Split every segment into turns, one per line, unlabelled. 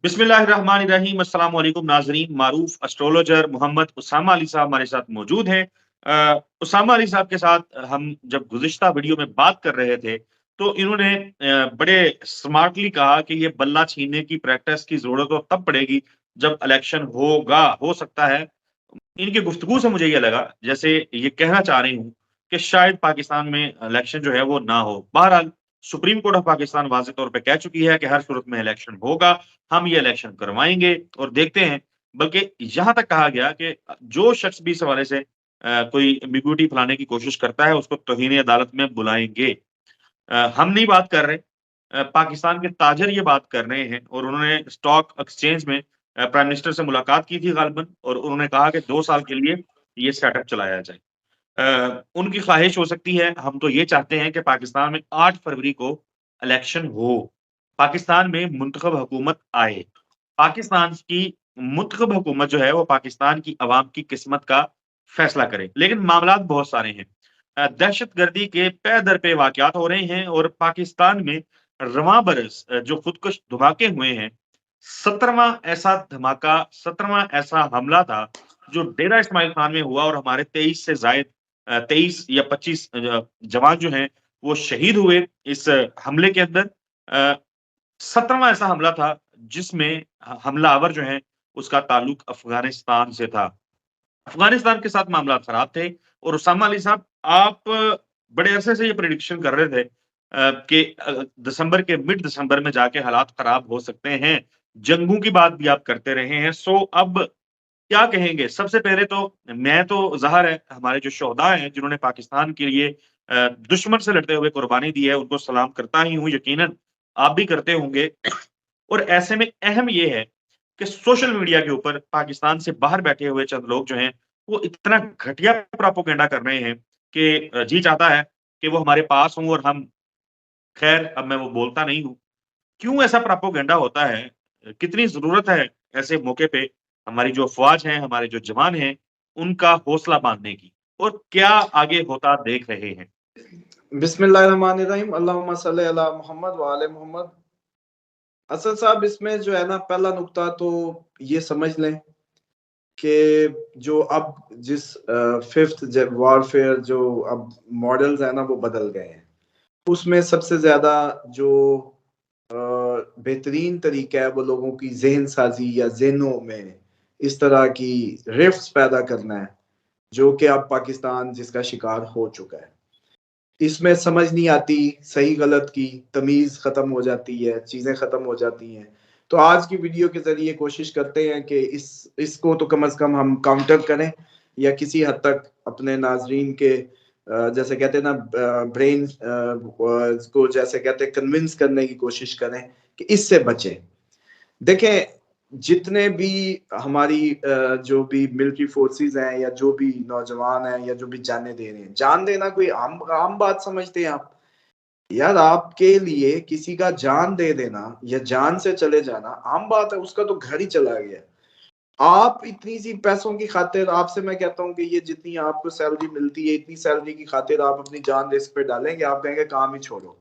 बिस्मिल्लाहिर्रहमानिर्रहीम। अस्सलाम वालेकुम नाजरीन। मारूफ एस्ट्रोलॉजर मोहम्मद उसामा अली साहब हमारे साथ मौजूद हैं। उसामा अली साहब के साथ हम जब गुज़िश्ता वीडियो में बात कर रहे थे तो इन्होंने बड़े स्मार्टली कहा कि ये बल्ला छीनने की प्रैक्टिस की ज़रूरत तो तब पड़ेगी जब इलेक्शन होगा, हो सकता है। इनकी गुफ्तगू से मुझे ये लगा जैसे ये कहना चाह रही हूँ कि शायद पाकिस्तान में इलेक्शन जो है वो ना हो। बहरहाल सुप्रीम कोर्ट ऑफ पाकिस्तान वाज़ेह तौर पे कह चुकी है कि हर सूरत में इलेक्शन होगा, हम ये इलेक्शन करवाएँगे और देखते हैं। बल्कि यहाँ तक कहा गया कि जो शख्स भी इस हवाले से कोई एम्बिग्यूइटी फैलाने की कोशिश करता है, उसको तौहीन अदालत में बुलाएँगे। हम नहीं बात कर रहे, पाकिस्तान के ताजर ये बात कर रहे हैं और उन्होंने स्टॉक एक्सचेंज में प्राइम मिनिस्टर से मुलाकात की थी गालिबन और उन्होंने कहा कि 2 साल के लिए ये सेटअप चलाया जाए। उनकी ख्वाहिश हो सकती है, हम तो ये चाहते हैं कि पाकिस्तान में 8 फरवरी को इलेक्शन हो, पाकिस्तान में मुंतखब हुकूमत आए। पाकिस्तान की मुंतखब हुकूमत जो है वो पाकिस्तान की अवाम की किस्मत का फैसला करे। लेकिन मामलात बहुत सारे हैं। दहशतगर्दी के पे दर पे वाक़यात हो रहे हैं और पाकिस्तान में रवां बरस जो खुदकुश धमाके हुए हैं, 17वां ऐसा धमाका 17वां ऐसा हमला था जो डेरा इस्माइल खान में हुआ और हमारे 23 से ज़ायद 23 या 25 जवान जो हैं वो शहीद हुए इस हमले के अंदर। 17वां ऐसा हमला था जिसमें हमलावर जो हैं उसका ताल्लुक अफ़गानिस्तान से था। अफ़गानिस्तान के साथ मामलात खराब थे और उसामा अली साहब आप बड़े अरसे से ये प्रेडिक्शन कर रहे थे कि दिसंबर के मिड दिसंबर में जाके हालात खराब हो सकते हैं। जंगों की बात भी आप करते रहे हैं। सो अब क्या कहेंगे? सबसे पहले तो मैं तो ज़ाहिर है हमारे जो शोहदा हैं जिन्होंने पाकिस्तान के लिए दुश्मन से लड़ते हुए कुर्बानी दी है, उनको सलाम करता ही हूँ, यकीनन आप भी करते होंगे। और ऐसे में अहम ये है कि सोशल मीडिया के ऊपर पाकिस्तान से बाहर बैठे हुए चंद लोग जो हैं, वो इतना घटिया प्रोपेगेंडा कर रहे हैं कि जी चाहता है कि वो हमारे पास हों और हम खैर अब मैं वो बोलता नहीं हूँ। क्यों ऐसा प्रोपेगेंडा होता है? कितनी ज़रूरत है ऐसे मौके पे हमारी जो अफ़वाज हैं, हमारे जो जवान हैं, उनका हौसला बाँधने की और क्या आगे होता देख रहे हैं?
बिस्मिल्लाहिर्रहमानिर्रहीम अल्लाहुम्मा सल्ली अला मोहम्मद व आले मोहम्मद। असद साहब, इसमें जो है ना, पहला नुक्ता तो ये समझ लें कि जो अब जिस फिफ्थ वॉरफेयर जो अब मॉडल्स है ना वो बदल गए हैं। उसमें सबसे ज्यादा जो बेहतरीन तरीका है वो लोगों की जहन साजी या जहनों में इस तरह की रिफ्ट्स पैदा करना है, जो कि अब पाकिस्तान जिसका शिकार हो चुका है। इसमें समझ नहीं आती, सही गलत की तमीज खत्म हो जाती है, चीजें खत्म हो जाती हैं। तो आज की वीडियो के जरिए कोशिश करते हैं कि इसको तो कम से कम हम काउंटर करें या किसी हद तक अपने नाजरीन के जैसे कहते हैं ना, ब्रेन को जैसे कहते हैं कन्विंस करने की कोशिश करें कि इससे बचें। देखें, जितने भी हमारी जो भी मिलिट्री फोर्सेस हैं या जो भी नौजवान हैं या जो भी जाने दे रहे हैं, जान देना कोई आम आम बात समझते हैं आप? यार, आपके लिए किसी का जान दे देना या जान से चले जाना आम बात है, उसका तो घर ही चला गया। आप इतनी सी पैसों की खातिर, आपसे मैं कहता हूँ कि ये जितनी आपको सैलरी मिलती है, इतनी सैलरी की खातिर आप अपनी जान रिस्क पे डालेंगे? आप कहेंगे काम ही छोड़ो।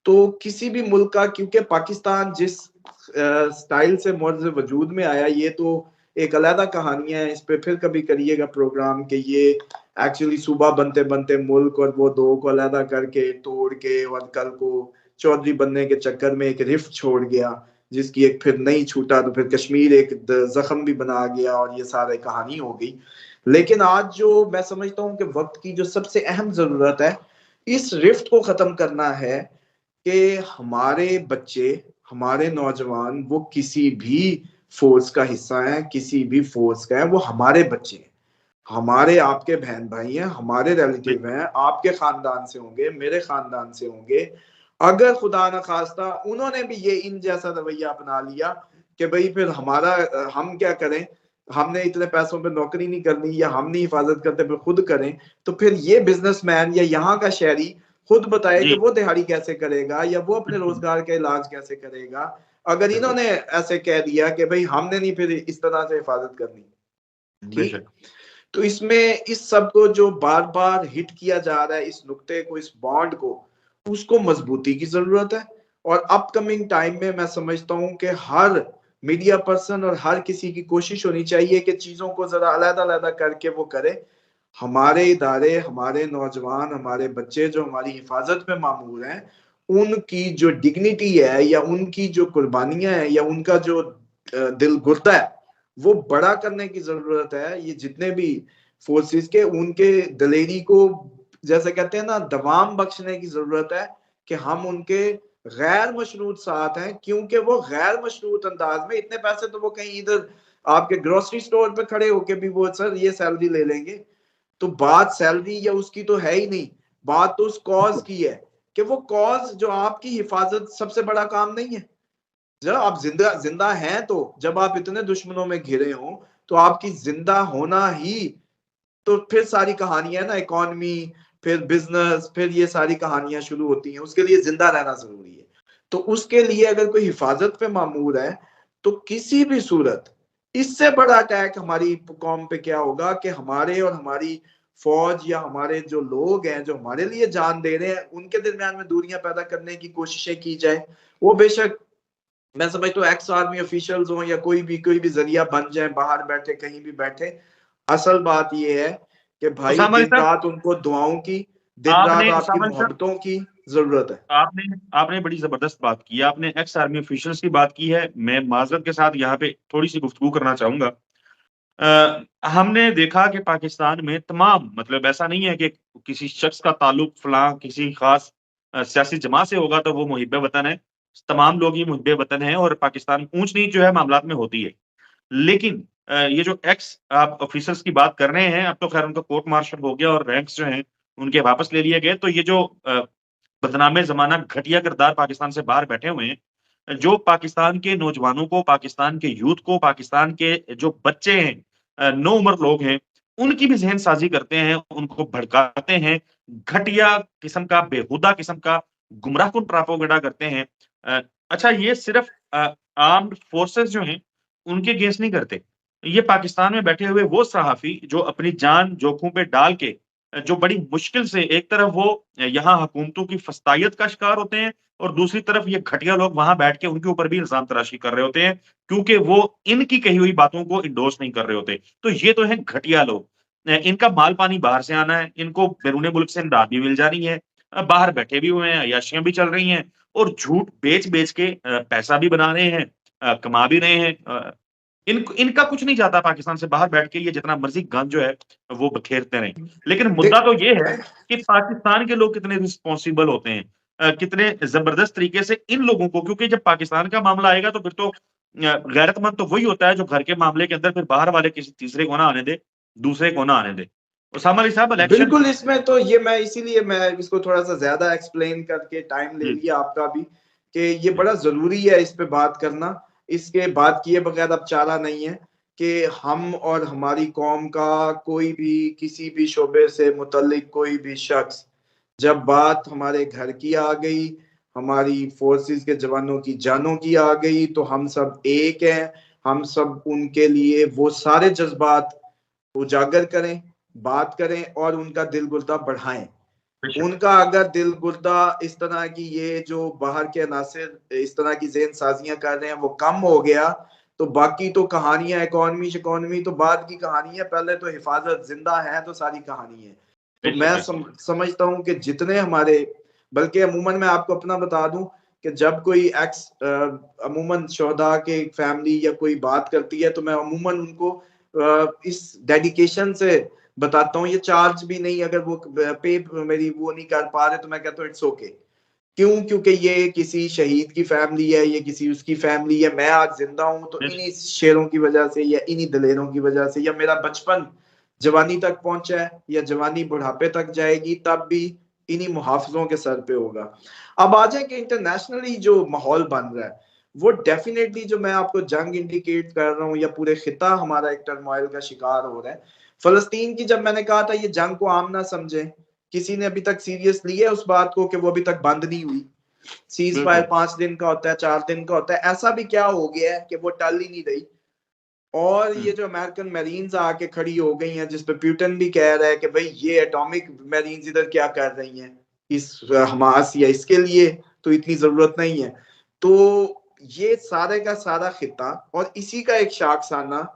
तो किसी भी मुल्क का, क्योंकि पाकिस्तान जिस स्टाइल से मौजूद वजूद में आया, ये तो एक अलग कहानी है। इस पे फिर कभी करिएगा प्रोग्राम कि ये एक्चुअली सूबा बनते बनते मुल्क और वो दो को अलग करके तोड़ के और कल को चौधरी बनने के चक्कर में एक रिफ्ट छोड़ गया, जिसकी एक फिर नहीं छूटा तो फिर कश्मीर एक जख्म भी बना गया और ये सारी कहानी हो गई। लेकिन आज जो मैं समझता हूँ कि वक्त की जो सबसे अहम जरूरत है, इस रिफ्ट को खत्म करना है कि हमारे बच्चे, हमारे नौजवान, वो किसी भी फोर्स का हिस्सा है, किसी भी फोर्स का है, वो हमारे बच्चे हैं, हमारे आपके बहन भाई हैं, हमारे रिलेटिव हैं, आपके खानदान से होंगे, मेरे खानदान से होंगे। अगर खुदा न खास्ता उन्होंने भी ये इन जैसा रवैया अपना लिया कि भाई फिर हमारा हम क्या करें, हमने इतने पैसों पे नौकरी नहीं करनी या हम नहीं हिफाजत करते फिर खुद करें, तो फिर ये बिजनेसमैन या यहाँ का शहरी खुद बताए कि
जी,
वो दिहाड़ी कैसे करेगा या वो अपने रोजगार का इलाज कैसे करेगा, अगर
बिल्कुल,
इन्होंने ऐसे कह दिया कि भाई हमने नहीं फिर इस तरह से हिफाजत करनी। ठीक।
बेशक।
तो इसमें इस सब को जो बार बार हिट किया जा रहा है, इस नुक्ते को, इस बॉन्ड को, उसको मजबूती की जरूरत है, और अपकमिंग टाइम में मैं समझता हूं कि हर मीडिया पर्सन और हर किसी की कोशिश होनी चाहिए कि चीजों को जरा अलग-अलग करके वो करे। हमारे इदारे, हमारे नौजवान, हमारे बच्चे जो हमारी हिफाजत में मामूर हैं, उनकी जो डिग्निटी है या उनकी जो कुर्बानियां हैं या उनका जो दिल गुर्दा है, वो बड़ा करने की जरूरत है। ये जितने भी फोर्सेस के, उनके दलेरी को जैसे कहते हैं ना, दवाम बख्शने की जरूरत है कि हम उनके गैर मशरूत साथ हैं, क्योंकि वो गैर मशरूत अंदाज में इतने पैसे तो वो कहीं इधर आपके ग्रोसरी स्टोर पे खड़े होके भी वो सर ये सैलरी ले लेंगे। तो बात सैलरी या उसकी तो है ही नहीं, बात तो उस कॉज की है कि वो कॉज जो आपकी हिफाजत सबसे बड़ा काम नहीं है। जब आप जिंदा जिंदा हैं, तो जब आप इतने दुश्मनों में घिरे हो तो आपकी जिंदा होना ही, तो फिर सारी कहानियां ना, इकोनॉमी, फिर बिजनेस, फिर ये सारी कहानियां शुरू होती हैं। उसके लिए जिंदा रहना जरूरी है। तो उसके लिए अगर कोई हिफाजत पे मामूर है, तो किसी भी सूरत इससे बड़ा अटैक हमारी कौम पे क्या होगा कि हमारे और हमारी फौज या हमारे जो लोग हैं जो हमारे लिए जान दे रहे हैं, उनके दरमियान में दूरियां पैदा करने की कोशिशें की जाए। वो बेशक मैं समझता हूँ एक्स आर्मी ऑफिशियल्स हो या कोई भी जरिया बन जाए, बाहर बैठे कहीं भी बैठे। असल बात यह है कि भाई
उसामा अली
दिन
साहब,
रात उनको दुआओं की, दिन रात आपकी
उसामा अली साहब,
मोहब्बतों की जरूरत है।
आपने आपने बड़ी जबरदस्त बात की है। आपने एक्स आर्मी ऑफिशियल्स की बात की है। मैं माजरत के साथ यहाँ पे थोड़ी सी गुफ्तगू करना चाहूंगा। हमने देखा कि पाकिस्तान में तमाम, मतलब ऐसा नहीं है कि किसी शख्स का ताल्लुक फलां किसी खास सियासी जमात से होगा तो वो मुहिब्बे वतन है। तमाम लोग ही मुहिब्बे वतन हैं और पाकिस्तान ऊंच नीच जो है मामलात में होती है। लेकिन ये जो एक्स आप ऑफिसर्स की बात कर रहे हैं, अब तो खैर उनका कोर्ट मार्शल हो गया और रैंक्स जो हैं उनके वापस ले लिए गए। तो ये जो बदनामे ज़माना घटिया किरदार पाकिस्तान से बाहर बैठे हुए हैं, जो पाकिस्तान के नौजवानों को, पाकिस्तान के यूथ को, पाकिस्तान के जो बच्चे हैं, नो उम्र लोग हैं, उनकी भी ज़हन साज़ी करते हैं, उनको भड़काते हैं, घटिया किस्म का, बेहुदा किस्म का गुमराहकुन प्रोपेगेंडा करते हैं। अच्छा, ये सिर्फ़ आर्म्ड फोर्सेस जो हैं, उनके अगेंस्ट नहीं करते। ये पाकिस्तान में बैठे हुए वो सहाफ़ी जो अपनी जान जोखिम पे डाल के जो बड़ी मुश्किल से, एक तरफ वो यहाँ हुकूमतों की फस्तायत का शिकार होते हैं और दूसरी तरफ ये घटिया लोग वहां बैठ के उनके ऊपर भी इल्जाम तराशी कर रहे होते हैं, क्योंकि वो इनकी कही हुई बातों को इंडोर्स नहीं कर रहे होते। तो ये तो है घटिया लोग। इनका माल पानी बाहर से आना है, इनको बैरूने मुल्क से इमदाद भी मिल जानी है। बाहर बैठे भी हुए हैं, अय्याशियां भी चल रही हैं और झूठ बेच बेच के पैसा भी बना रहे हैं, कमा भी रहे हैं। इनका कुछ नहीं जाता पाकिस्तान से बाहर बैठ के ये जितना मर्जी गंद जो है वो बखेरते रहें। लेकिन मुद्दा तो ये है कि पाकिस्तान के लोग कितने रिस्पॉन्सिबल होते हैं, कितने जबरदस्त तरीके से इन लोगों को, क्योंकि जब पाकिस्तान का मामला आएगा तो फिर तो गैरतमंद तो वही होता है जो घर के मामले के अंदर फिर बाहर वाले किसी तीसरे को ना आने दे, दूसरे को ना आने दे। उसामा अली साहब, इलेक्शन।
बिल्कुल, इसमें तो ये मैं इसीलिए मैं इसको थोड़ा सा ज्यादा एक्सप्लेन करके टाइम ले
जी
लिया आपका भी, कि ये
जी
बड़ा जरूरी है इस पे बात करना। इसके बात किए बगैर अब चारा नहीं है कि हम और हमारी कौम का कोई भी किसी भी शोबे से मुतल्लिक कोई भी शख्स, जब बात हमारे घर की आ गई, हमारी फोर्सेस के जवानों की जानों की आ गई, तो हम सब एक हैं। हम सब उनके लिए वो सारे जज्बात उजागर करें, बात करें और उनका दिल गुर्दा बढ़ाएं।
बेशक।
उनका अगर दिल गुर्दा इस तरह की, ये जो बाहर के अनासिर इस तरह की ज़हन साजियां कर रहे हैं, वो कम हो गया, तो बाकी तो कहानियां, इकोनॉमी तो बाद की कहानी है। पहले तो हिफाजत जिंदा है तो सारी कहानी है। तो
बेशक
मैं
बेशक।
समझता हूं कि जितने हमारे, बल्कि अमूमन मैं आपको अपना बता दूं कि जब कोई एक्स अमूमन शोहदा के फैमिली या कोई बात करती है, तो मैं अमूमन उनको इस डेडिकेशन से बताता हूँ। ये चार्ज भी नहीं, अगर वो पे मेरी वो नहीं कर पा रहे तो मैं कहता हूँ इट्स ओके। क्यों? क्योंकि ये किसी शहीद की फैमिली है, ये किसी उसकी फैमिली है। मैं आज जिंदा हूं तो
बेशक।
इन्हीं शेरों की वजह से या इन्हीं दलेरों की वजह से, या मेरा बचपन जवानी तक पहुंचा है या जवानी बुढ़ापे तक जाएगी, तब भी इन्हीं मुहाफिजों के सर पे होगा। अब आ जाए कि इंटरनेशनली जो माहौल बन रहा है, वो डेफिनेटली, जो मैं आपको जंग इंडिकेट कर रहा हूँ या पूरे खिता हमारा एक टर्मोइल का शिकार हो रहा है। फलस्तीन की, जब मैंने कहा था ये जंग को आम ना समझे, किसी ने अभी तक सीरियस लिया उस बात को कि वो अभी तक बंद नहीं हुई। सीज फायर
बिल्कुल।
5 दिन का होता है, 4 दिन का होता है, ऐसा भी क्या हो गया है कि वो टल ही नहीं रही। और ये
हम्म।
जो अमेरिकन मैरीन्स आके खड़ी हो गई हैं, जिसपे प्यूटन भी कह रहा है कि भाई ये एटॉमिक मैरीन्स इधर क्या कर रही हैं इस हमास या इसके लिए तो इतनी जरूरत नहीं है। तो ये सारे का सारा खिता और इसी का एक शाखसाना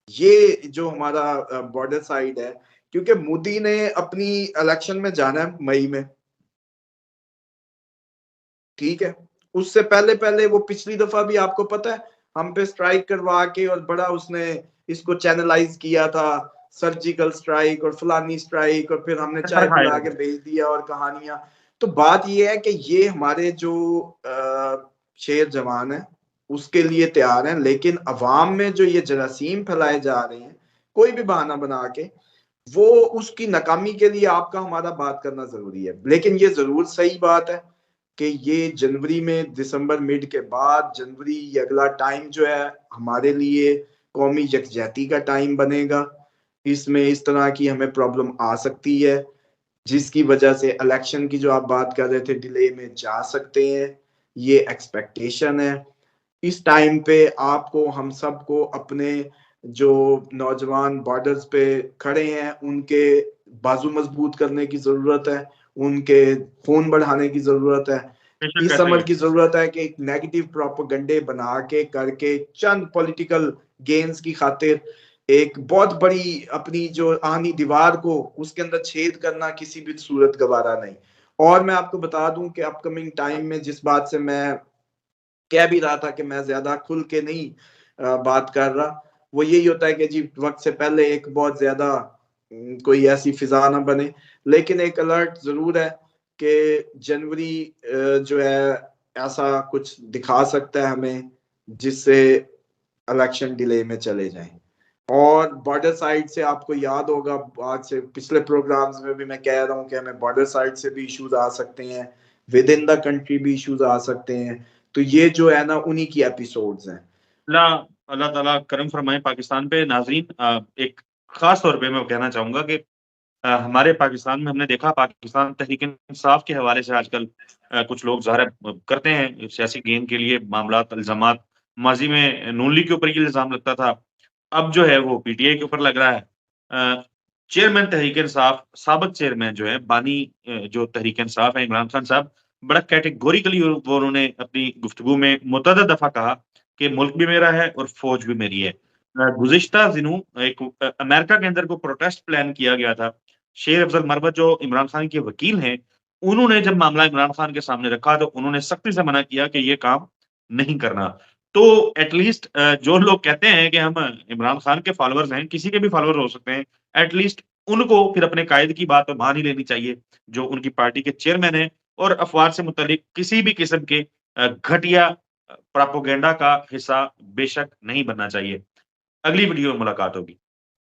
ये जो हमारा बॉर्डर साइड है, क्योंकि मोदी ने अपनी इलेक्शन में जाना है मई में, ठीक है। उससे पहले पहले वो पिछली दफा भी आपको पता है हम पे स्ट्राइक करवा के और बड़ा उसने इसको चैनलाइज किया था, सर्जिकल स्ट्राइक और फलानी स्ट्राइक, और फिर हमने चाय पिला के भेज दिया और कहानियां। तो बात ये है कि ये हमारे जो शेर जवान है उसके लिए तैयार हैं, लेकिन अवाम में जो ये जरासीम फैलाए जा रहे हैं कोई भी बहाना बना के, वो उसकी नाकामी के लिए आपका हमारा बात करना जरूरी है। लेकिन ये जरूर सही बात है कि ये जनवरी में, दिसंबर मिड के बाद जनवरी, ये अगला टाइम जो है हमारे लिए कौमी यकजहती का टाइम बनेगा। इसमें इस तरह की हमें प्रॉब्लम आ सकती है जिसकी वजह से इलेक्शन की जो आप बात कर रहे थे डिले में जा सकते हैं, ये एक्सपेक्टेशन है। इस टाइम पे आपको, हम सबको अपने जो नौजवान बॉर्डर्स पे खड़े हैं उनके बाजू मजबूत करने की जरूरत है, उनके खून बढ़ाने की जरूरत है, इस समझ की जरूरत है कि नेगेटिव प्रोपेगेंडे बना के करके चंद पॉलिटिकल गेन्स की खातिर एक बहुत बड़ी अपनी जो आनी दीवार को उसके अंदर छेद करना किसी भी सूरत गवारा नहीं। और मैं आपको बता दूं कि अपकमिंग टाइम में जिस बात से मैं कह भी रहा था कि मैं ज्यादा खुल के नहीं बात कर रहा, वो यही होता है कि जी वक्त से पहले एक बहुत ज्यादा कोई ऐसी फिजा ना बने। लेकिन एक अलर्ट जरूर है कि जनवरी जो है ऐसा कुछ दिखा सकता है हमें जिससे इलेक्शन डिले में चले जाएं। और बॉर्डर साइड से आपको याद होगा, आज से पिछले प्रोग्राम्स में भी मैं कह रहा हूं कि हमें बॉर्डर साइड से भी इश्यूज आ सकते हैं, विद इन द कंट्री भी इश्यूज आ सकते हैं। तो ये जो है ना उन्हीं की एपिसोड्स हैं।
अल्लाह ताला करम फरमाए पाकिस्तान पे। नाजरीन, एक खास तौर पे मैं कहना चाहूंगा कि हमारे पाकिस्तान में हमने देखा, पाकिस्तान तहरीक इंसाफ के हवाले से आजकल कुछ लोग ज़ाहिर करते हैं सियासी गेन के लिए मामलात, इल्ज़ामात। माजी में नून लीग के ऊपर ये इल्ज़ाम लगता था, अब जो है वो पीटीआई के ऊपर लग रहा है। चेयरमैन तहरीक इंसाफ, साबिक चेयरमैन जो है, बानी जो तहरीक इंसाफ है, इमरान खान साहब, बड़ा कैटेगोरिकली वो उन्होंने अपनी गुफ्तगू में मुतअद्दिद दफ़ा कहा कि मुल्क भी मेरा है और फ़ौज भी मेरी है। गुज़िश्ता दिनों एक अमेरिका के अंदर को प्रोटेस्ट प्लान किया गया था। शेर अफ़ज़ल मरवत जो इमरान खान के वकील हैं, उन्होंने जब मामला इमरान खान के सामने रखा तो उन्होंने सख्ती से मना किया कि ये काम नहीं करना। तो एट लीस्ट जो लोग कहते हैं कि हम इमरान खान के फॉलोअर्स हैं, किसी के भी फॉलोअर हो सकते हैं, एट लीस्ट उनको फिर अपने कायद की बात तो मान ही लेनी चाहिए, जो उनकी पार्टी के चेयरमैन हैं, और अफ़वाह से मुतल्लिक किसी भी किस्म के घटिया प्रोपेगेंडा का हिस्सा बेशक नहीं बनना चाहिए। अगली वीडियो में मुलाकात होगी।